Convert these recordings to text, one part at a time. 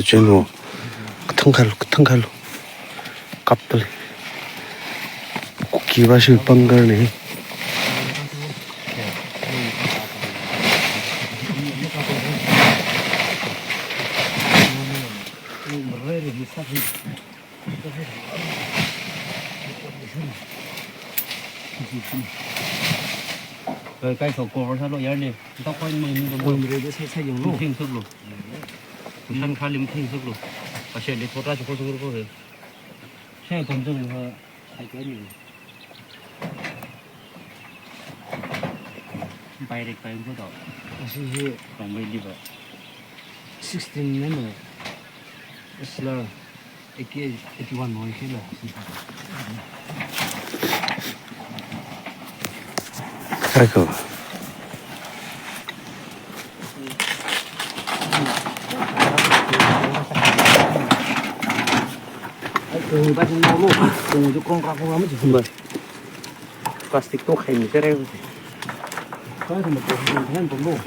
전후 큰 칼로 까빨리 기바실 빵가네. rồi cái số cổ sao lộ này tao quanh mình rồi xây dựng luôn thiên sức luôn thân khá lim thiên sức luôn và sẽ để thoát ra cho cô xuống rồi xe còn dừng là hay cái gì bay được bay không có đâu còn bay đi vào 16 number it's low 81 more kilo 아이고. Bắt nó luôn, cùng cho con lắm chỉ không plastic tốt hay mình sẽ đeo có thì một cái thêm cũng luôn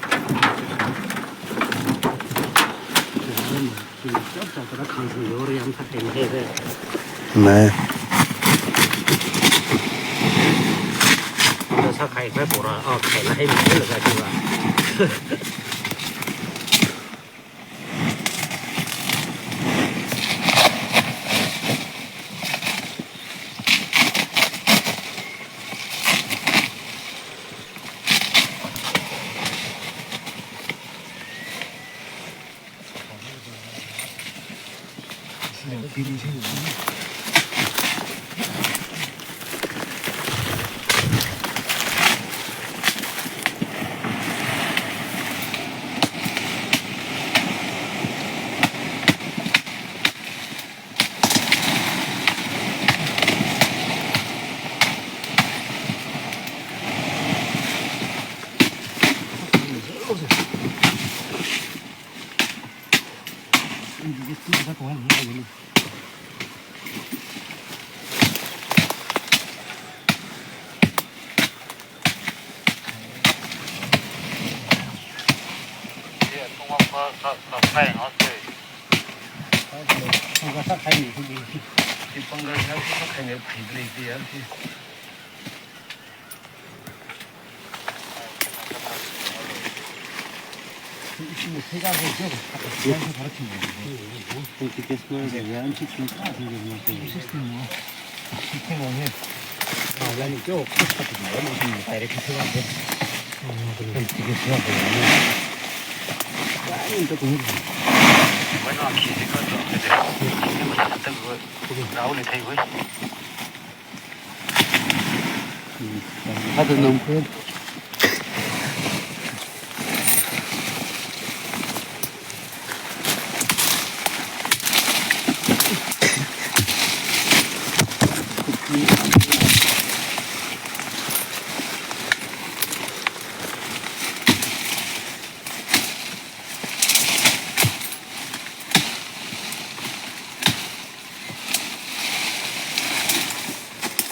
cho nó không sử dụng em phát hiện thế đấy 네. sao khai phải bổ ra khai là hay mình biết là cái gì vậy không có sắc hay gì không đi thì con người nó sắc hay nữa thì gì thì 세가 보죠. 그래서 가르치는 거예요. 어떻게 스노우에 안치 춤다 생기는 시스템이요. 시스템은 나는 좀 코스거든요. 무슨 이렇게 생각해. 그럼 되게 좋아해요. 많이 또 공부. bueno, aquí se cortó, 나오는 테이블. 다들 너무 큰.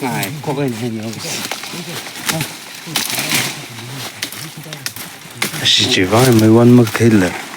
ngài có cái này nhiều chỉ vài mấyวันmà thấy là